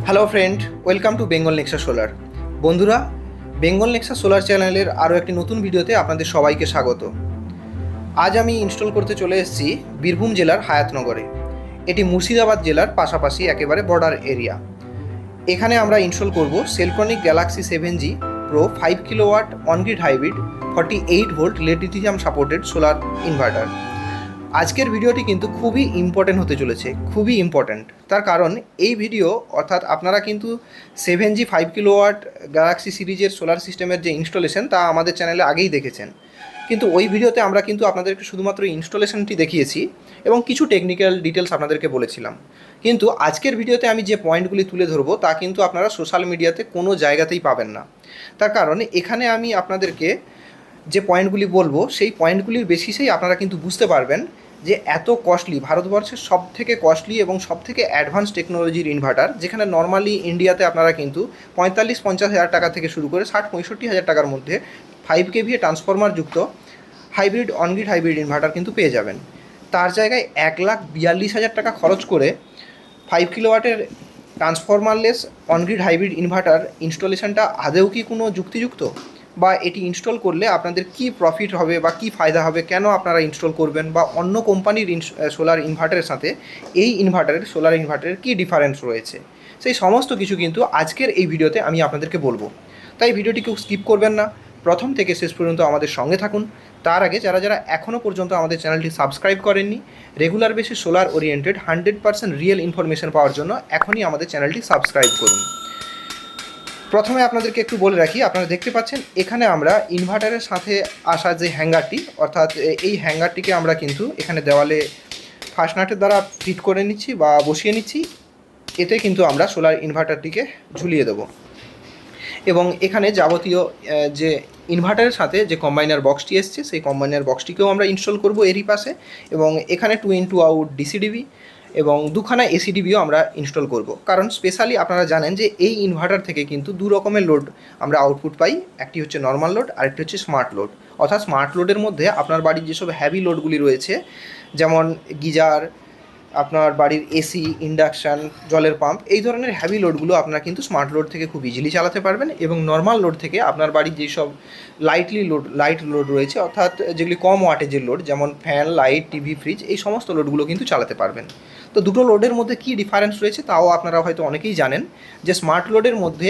Hello friend, welcome to Bengal Nexa solar. বন্ধুরা, Bengal Nexa solar চ্যানেলের আরও একটি নতুন ভিডিওতে আপনাদের সবাইকে স্বাগত। আজ আমি ইনস্টল করতে চলে এসেছি বীরভূম জেলার হায়াতনগরে। এটি মুর্শিদাবাদ জেলার পাশাপাশি একেবারে বর্ডার এরিয়া। এখানে আমরা ইনস্টল করব Celtronic galaxy 7G pro 5 kilowatt on grid hybrid 48 volt lithium supported solar inverter. আজকের ভিডিওটি কিন্তু খুবই ইম্পর্টেন্ট হতে চলেছে, খুবই ইম্পর্ট্যান্ট। তার কারণ এই ভিডিও অর্থাৎ আপনারা কিন্তু 7G 5 কিলোওয়াট গ্যালাক্সি সিরিজের সোলার সিস্টেমের যে ইনস্টলেশন তা আমাদের চ্যানেলে আগেই দেখেছেন, কিন্তু ওই ভিডিওতে আমরা কিন্তু আপনাদেরকে শুধুমাত্র ইনস্টলেশনটি দেখিয়েছি এবং কিছু টেকনিক্যাল ডিটেলস আপনাদেরকে বলেছিলাম। কিন্তু আজকের ভিডিওতে আমি যে পয়েন্টগুলি তুলে ধরবো তা কিন্তু আপনারা সোশ্যাল মিডিয়াতে কোনো জায়গাতেই পাবেন না। তার কারণ এখানে আমি আপনাদেরকে যে পয়েন্টগুলি বলবো সেই পয়েন্টগুলির বেসিসেই আপনারা কিন্তু বুঝতে পারবেন যে এত কস্টলি, ভারতবর্ষের সবথেকে কস্টলি এবং সবথেকে অ্যাডভান্স টেকনোলজির ইনভার্টার, যেখানে নর্মালি ইন্ডিয়াতে আপনারা কিন্তু 45-50 হাজার টাকা থেকে শুরু করে 60-65 হাজার টাকার মধ্যে 5 kVA ট্রান্সফরমার যুক্ত হাইব্রিড অনগ্রিড হাইব্রিড ইনভার্টার কিন্তু পেয়ে যাবেন। তার জায়গায় 1,42,000 টাকা খরচ করে 5 কিলোওয়াটের ট্রান্সফরমারলেস অনগ্রিড হাইব্রিড ইনভার্টার ইনস্টলেশনটা আদৌ কি কোনো যুক্তিযুক্ত? বা এটি ইনস্টল করলে আপনাদের কি প্রফিট হবে বা কি ফায়দা হবে, কেন আপনারা ইনস্টল করবেন, বা অন্য কোম্পানির সোলার ইনভার্টারের সাথে এই ইনভার্টারের সোলার ইনভার্টারের কী ডিফারেন্স রয়েছে, সেই সমস্ত কিছু কিন্তু আজকের এই ভিডিওতে আমি আপনাদেরকে বলবো। তাই ভিডিওটি কেউ স্কিপ করবেন না, প্রথম থেকে শেষ পর্যন্ত আমাদের সঙ্গে থাকুন। তার আগে যারা যারা এখনও পর্যন্ত আমাদের চ্যানেলটি সাবস্ক্রাইব করেননি, regular basis solar oriented 100% real information পাওয়ার জন্য এখনই আমাদের চ্যানেলটি সাবস্ক্রাইব করুন। প্রথমে আপনাদেরকে একটু বলে রাখি, আপনারা দেখতে পাচ্ছেন এখানে আমরা ইনভার্টারের সাথে আসা যে হ্যাঙ্গারটি, অর্থাৎ এই হ্যাঙ্গারটিকে আমরা কিন্তু এখানে দেওয়ালে ফাস্ট নাটের দ্বারা ফিট করে নিচ্ছি বা বসিয়ে নিচ্ছি। এতে কিন্তু আমরা সোলার ইনভার্টারটিকে ঝুলিয়ে দেবো এবং এখানে যাবতীয় যে ইনভার্টারের সাথে যে কম্বাইনার বক্সটি এসছে সেই কম্বাইনার বক্সটিকেও আমরা ইনস্টল করব এরই পাশে, এবং এখানে 2 আউট ডিসিডিবি এবং দুখানা এসিডিবিও আমরা ইনস্টল করব। কারণ স্পেশালি আপনারা জানেন যে এই ইনভার্টার থেকে কিন্তু দু রকমের লোড আমরা আউটপুট পাই, একটি হচ্ছে নর্মাল লোড, আরেকটি হচ্ছে স্মার্ট লোড। অর্থাৎ স্মার্ট লোডের মধ্যে আপনার বাড়ির যেসব হ্যাভি লোডগুলি রয়েছে, যেমন গিজার, আপনার বাড়ির এসি, ইন্ডাকশান, জলের পাম্প, এই ধরনের হ্যাভি লোডগুলো আপনারা কিন্তু স্মার্ট লোড থেকে খুব ইজিলি চালাতে পারবেন। এবং নর্মাল লোড থেকে আপনার বাড়ির যেসব লাইট লোড রয়েছে, অর্থাৎ যেগুলি কম ওয়াটেজের লোড, যেমন ফ্যান, লাইট, টিভি, ফ্রিজ, এই সমস্ত লোডগুলো কিন্তু চালাতে পারবেন। তো দুটো লোডের মধ্যে কী ডিফারেন্স রয়েছে তাও আপনারা হয়তো অনেকেই জানেন, যে স্মার্ট লোডের মধ্যে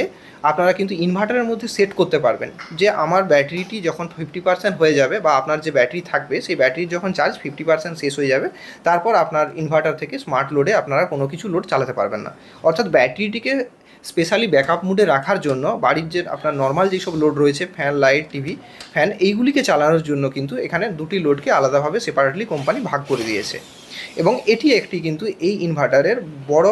আপনারা কিন্তু ইনভার্টারের মধ্যে সেট করতে পারবেন যে আমার ব্যাটারিটি যখন 50% হয়ে যাবে, বা আপনার যে ব্যাটারি থাকবে সেই ব্যাটারির যখন চার্জ 50% শেষ হয়ে যাবে, তারপর আপনার ইনভার্টার থেকে স্মার্ট লোডে আপনারা কোনো কিছু লোড চালাতে পারবেন না। অর্থাৎ ব্যাটারিটিকে স্পেশালি ব্যাকআপ মুডে রাখার জন্য বাড়ির যে আপনার নর্মাল যেসব লোড রয়েছে, ফ্যান, লাইট, টিভি, ফ্যান, এইগুলিকে চালানোর জন্য কিন্তু এখানে দুটি লোডকে আলাদাভাবে সেপারেটলি কোম্পানি ভাগ করে দিয়েছে। এবং এটি একটি কিন্তু এই ইনভার্টারের বড়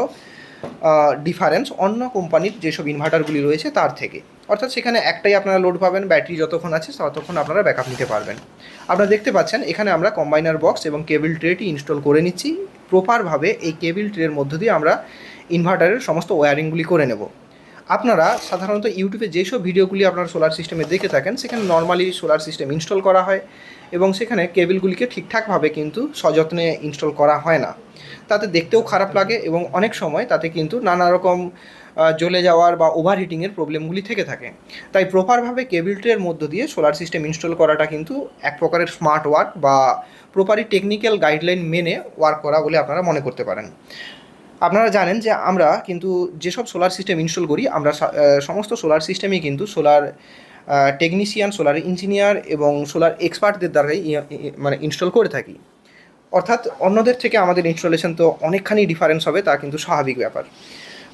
ডিফারেন্স অন্য কোম্পানির যেসব ইনভার্টারগুলি রয়েছে তার থেকে। অর্থাৎ সেখানে একটাই আপনারা লোড পাবেন, ব্যাটারি যতক্ষণ আছে ততক্ষণ আপনারা ব্যাকআপ নিতে পারবেন। আপনারা দেখতে পাচ্ছেন এখানে আমরা কম্বাইনার বক্স এবং কেবল ট্রেটি ইনস্টল করে নিচ্ছি। প্রপারভাবে এই কেবল ট্রের মধ্য দিয়ে আমরা ইনভার্টারের সমস্ত ওয়্যারিংগুলি করে নেব। আপনারা সাধারণত ইউটিউবে যেসব ভিডিওগুলি আপনারা সোলার সিস্টেমে দেখে থাকেন, সেখানে নর্মালি সোলার সিস্টেম ইনস্টল করা হয় এবং সেখানে কেবলগুলিকে ঠিকঠাকভাবে কিন্তু সযত্নে ইনস্টল করা হয় না। তাতে দেখতেও খারাপ লাগে এবং অনেক সময় তাতে কিন্তু নানা রকম জ্বলে যাওয়ার বা ওভারহিটিংয়ের প্রবলেমগুলি থেকে থাকে। তাই প্রপারভাবে কেবল ট্রের মধ্য দিয়ে সোলার সিস্টেম ইনস্টল করাটা কিন্তু এক প্রকারের স্মার্ট ওয়ার্ক বা প্রপারই টেকনিক্যাল গাইডলাইন মেনে ওয়ার্ক করা বলে আপনারা মনে করতে পারেন। আপনারা জানেন যে আমরা কিন্তু যেসব সোলার সিস্টেম ইনস্টল করি, আমরা সমস্ত সোলার সিস্টেমেই কিন্তু সোলার টেকনিশিয়ান, সোলার ইঞ্জিনিয়ার এবং সোলার এক্সপার্টদের দ্বারাই মানে ইনস্টল করে থাকি। অর্থাৎ অন্যদের থেকে আমাদের ইনস্টলেশন তো অনেকখানি ডিফারেন্স হবে, তা কিন্তু স্বাভাবিক ব্যাপার।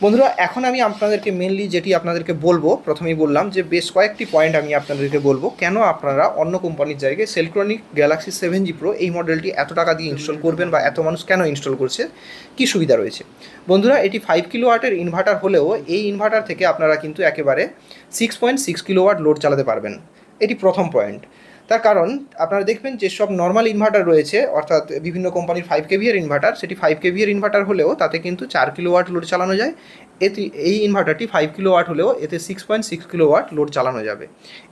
বন্ধুরা, এখন আমি আপনাদেরকে মেনলি যেটি আপনাদেরকে বলবো, প্রথমেই বললাম যে বেশ কয়েকটি পয়েন্ট আমি আপনাদেরকে বলবো কেন আপনারা অন্য কোম্পানির জায়গায় সেলট্রনিক গ্যালাক্সি 7G প্রো এই মডেলটি এত টাকা দিয়ে ইনস্টল করবেন, বা এত মানুষ কেন ইনস্টল করছে, কী সুবিধা রয়েছে। বন্ধুরা, এটি 5 কিলোওয়াটের ইনভার্টার হলেও এই ইনভার্টার থেকে আপনারা কিন্তু একেবারে 6.6 কিলোওয়াট লোড চালাতে পারবেন। এটি প্রথম পয়েন্ট। তার কারণ আপনারা দেখবেন যে সব নর্মাল ইনভার্টার রয়েছে, অর্থাৎ বিভিন্ন কোম্পানির 5 kVA ইনভার্টার, সেটি 5 kVA ইনভার্টার হলেও তাতে কিন্তু 4 কিলোওয়াট লোড চালানো যায় এতে এই ইনভার্টারটি 5 কিলোওয়াট হলেও এতে 6.6 কিলোওয়াট লোড চালানো যাবে।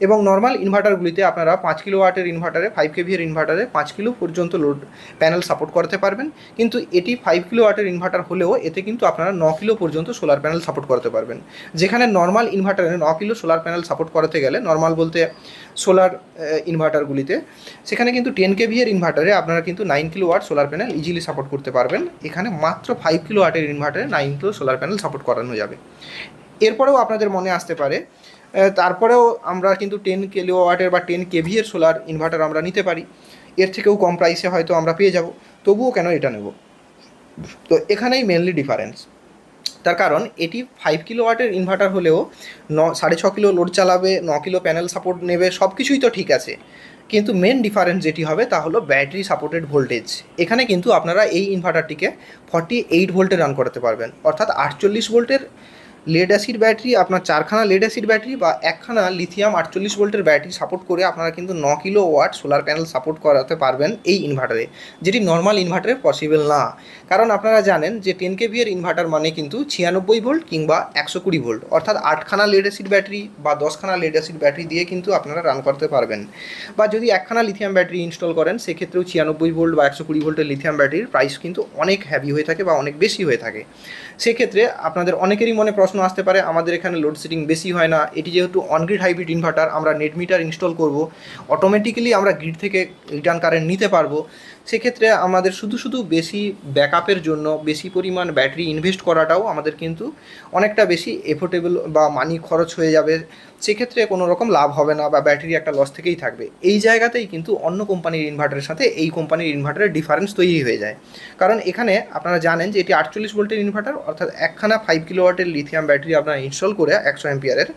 এবং নর্মাল ইনভার্টারগুলিতে আপনারা 5 কিলোওয়াটের ইনভার্টারে 5 কেভিএর ইনভার্টারে 5 কিলো পর্যন্ত লোড প্যানেল সাপোর্ট করতে পারবেন, কিন্তু এটি 5 কিলোওয়াটের ইনভার্টার হলেও এতে কিন্তু আপনারা 9 কিলো পর্যন্ত সোলার প্যানেল সাপোর্ট করতে পারবেন। যেখানে নর্মাল ইনভার্টারে 9 কিলো সোলার প্যানেল সাপোর্ট করাতে গেলে, নর্মাল বলতে সোলার ইনভার্টারগুলিতে, সেখানে কিন্তু 10 কেভিএর ইনভার্টারে আপনারা কিন্তু 9 kilowatt solar panel easily support করতে পারবেন। এখানে মাত্র 5 কিলোওয়াটের ইনভার্টারে 9 কিলো সোলার প্যানেল সাপোর্ট করানো যাবে। এরপরেও আপনাদের মনে আসতে পারে তারপরেও আমরা কিন্তু 10 কিলোওয়াটের বা 10 কেভিএর সোলার ইনভার্টার আমরা নিতে পারি, এর থেকেও কম প্রাইসে হয়তো আমরা পেয়ে যাব, তবুও কেন এটা নেব? তো এখানেই মেনলি ডিফারেন্স। তার কারণ এটি 5 কিলোওয়াটের ইনভার্টার হলেও 6.5 কিলো লোড চালাবে, 9 কিলো প্যানেল সাপোর্ট নেবে, সব কিছুই তো ঠিক আছে, কিন্তু মেন ডিফারেন্স যেটি হবে তা হলো ব্যাটারি সাপোর্টেড ভোল্টেজ। এখানে কিন্তু আপনারা এই ইনভার্টারটিকে 48 ভোল্টে রান করাতে পারবেন, অর্থাৎ 48 ভোল্টের লেড অ্যাসিড ব্যাটারি, আপনার 4খানা লেড অ্যাসিড ব্যাটারি বা 1খানা লিথিয়াম 48 ভোল্টের ব্যাটারি সাপোর্ট করে আপনারা কিন্তু 9 kilowatt solar panel support করাতে পারবেন এই ইনভার্টারে, যেটি নর্মাল ইনভার্টারে পসিবল না। কারণ আপনারা জানেন যে 10 কেভিএর ইনভার্টার মানে কিন্তু 96 ভোল্ট কিংবা 120 ভোল্ট, অর্থাৎ 8খানা লেড অ্যাসিড ব্যাটারি বা 10খানা লেড অ্যাসিড ব্যাটারি দিয়ে কিন্তু আপনারা রান করতে পারবেন। বা যদি 1খানা লিথিয়াম ব্যাটারি ইনস্টল করেন, সেক্ষেত্রেও 96 ভোল্ট বা 120 ভোল্টের লিথিয়াম ব্যাটারির প্রাইস কিন্তু অনেক হ্যাভি হয়ে থাকে বা অনেক বেশি হয়ে থাকে। সেক্ষেত্রে আপনাদের অনেকেরই মনে প্রশ্ন আসতে পারে, আমাদের এখানে লোডশেডিং বেশি হয় না, এটি যেহেতু অনগ্রিড হাইব্রিড ইনভার্টার, আমরা নেট মিটার ইনস্টল করব, অটোমেটিক্যালি আমরা গ্রিড থেকে রিটার্ন কারেন্ট নিতে পারবো, সেক্ষেত্রে আমাদের শুধু বেশি ব্যাকআপের জন্য বেশি পরিমাণ ব্যাটারি ইনভেস্ট করাটাও আমাদের কিন্তু অনেকটা বেশি এফোর্টেবল বা মানি খরচ হয়ে যাবে, সেক্ষেত্রে কোনো রকম লাভ হবে না বা ব্যাটারি একটা লস থেকেই থাকবে। এই জায়গাতেই কিন্তু অন্য কোম্পানির ইনভার্টারের সাথে এই কোম্পানির ইনভার্টারের ডিফারেন্স তৈরি হয়ে যায়। কারণ এখানে আপনারা জানেন যে এটি 48 ভোল্টের ইনভার্টার, অর্থাৎ 1খানা 5 কিলোওয়াটের লিথিয়াম ব্যাটারি আপনারা ইনস্টল করে 100 অ্যাম্পিয়ারের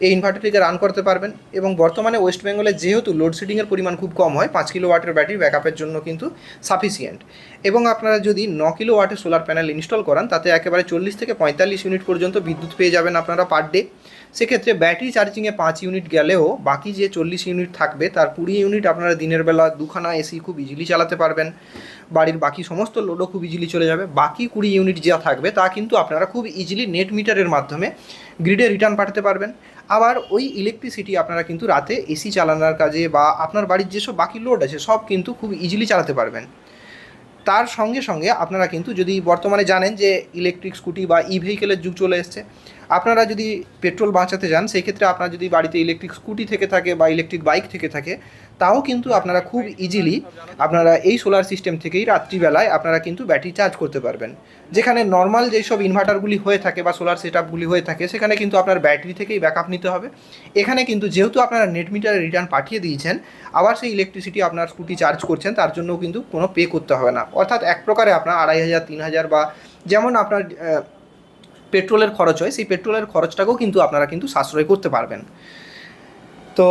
এই ইনভার্টারটিকে রান করতে পারবেন। এবং বর্তমানে ওয়েস্ট বেঙ্গলে যেহেতু লোডশেডিংয়ের পরিমাণ খুব কম হয়, 5 কিলোওয়াটের ব্যাটারি ব্যাকআপের জন্য কিন্তু সাফিসিয়েন্ট। এবং আপনারা যদি 9 কিলোওয়াটের সোলার প্যানেল ইনস্টল করান, তাতে একেবারে 40 থেকে 45 ইউনিট পর্যন্ত বিদ্যুৎ পেয়ে যাবেন আপনারা পার ডে। সেক্ষেত্রে ব্যাটারি চার্জিংয়ে 5 ইউনিট গেলেও বাকি যে 40 ইউনিট থাকবে তার 20 ইউনিট আপনারা দিনের বেলা 2খানা এসি খুব ইজিলি চালাতে পারবেন, বাড়ির বাকি সমস্ত লোডও খুব ইজিলি চলে যাবে। বাকি 20 ইউনিট যা থাকবে তা কিন্তু আপনারা খুব ইজিলি নেট মিটারের মাধ্যমে গ্রিডে রিটার্ন পাঠাতে পারবেন। আবার ওই ইলেকট্রিসিটি আপনারা কিন্তু রাতে এসি চালানোর কাজে বা আপনার বাড়ির যেসব বাকি লোড আছে সব কিন্তু খুব ইজিলি চালাতে পারবেন। তার সঙ্গে সঙ্গে আপনারা কিন্তু যদি বর্তমানে জানেন যে ইলেকট্রিক স্কুটি বা ই ভেহিকেলের যুগ চলে এসছে, আপনারা যদি পেট্রোল বাঁচাতে যান, সেই ক্ষেত্রে আপনার যদি বাড়িতে ইলেকট্রিক স্কুটি থেকে থাকে বা ইলেকট্রিক বাইক থেকে থাকে, তাও কিন্তু আপনারা খুব ইজিলি আপনারা এই সোলার সিস্টেম থেকেই রাত্রিবেলায় আপনারা কিন্তু ব্যাটারি চার্জ করতে পারবেন। যেখানে নর্মাল যেসব ইনভার্টারগুলি হয়ে থাকে বা সোলার সেট আপগুলি হয়ে থাকে, সেখানে কিন্তু আপনার ব্যাটারি থেকেই ব্যাকআপ নিতে হবে। এখানে কিন্তু যেহেতু আপনারা নেট মিটারে রিটার্ন পাঠিয়ে দিয়েছেন, আবার সেই ইলেকট্রিসিটি আপনার স্কুটি চার্জ করছেন, তার জন্যও কিন্তু কোনো পে করতে হবে না। অর্থাৎ এক প্রকারে আপনার 2500, 3000 বা যেমন আপনার পেট্রোলের খরচ হয়, সেই পেট্রোলের খরচটাকেও কিন্তু আপনারা কিন্তু সাশ্রয় করতে পারবেন। তো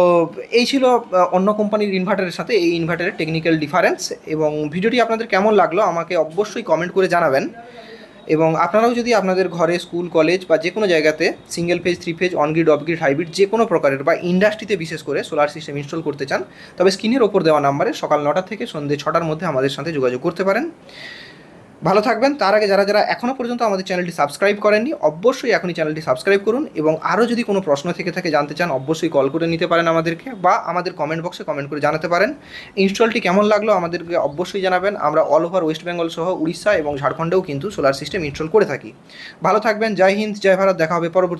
এই ছিল অন্য কোম্পানির ইনভার্টারের সাথে এই ইনভার্টারের টেকনিক্যাল ডিফারেন্স। এবং ভিডিওটি আপনাদের কেমন লাগলো আমাকে অবশ্যই কমেন্ট করে জানাবেন। এবং আপনারাও যদি আপনাদের ঘরে, স্কুল, কলেজ বা যে কোনো জায়গাতে single phase, 3 phase, on-grid, off-grid, hybrid যে কোনো প্রকারের বা ইন্ডাস্ট্রিতে বিশেষ করে সোলার সিস্টেম ইনস্টল করতে চান, তবে স্ক্রিনের ওপর দেওয়া নাম্বারে সকাল 9টা থেকে সন্ধ্যে 6টার মধ্যে আমাদের সাথে যোগাযোগ করতে পারেন। ভালো থাকবেন। তার আগে যারা এখনও পর্যন্ত আমাদের চ্যানেলটি সাবস্ক্রাইব করেননি, অবশ্যই এখনই চ্যানেলটি সাবস্ক্রাইব করুন। এবং আরও যদি কোনো প্রশ্ন থেকে থাকে জানতে চান, অবশ্যই কল করে নিতে পারেন আমাদেরকে, বা আমাদের কমেন্ট বক্সে কমেন্ট করে জানাতে পারেন। ইনস্টলটি কেমন লাগলো আমাদেরকে অবশ্যই জানাবেন। আমরা অল ওভার ওয়েস্ট বেঙ্গল সহ উড়িষ্যা এবং ঝাড়খণ্ডেও কিন্তু সোলার সিস্টেম ইনস্টল করে থাকি। ভালো থাকবেন। জয় হিন্দ, জয় ভারত। দেখা হবে পরবর্তী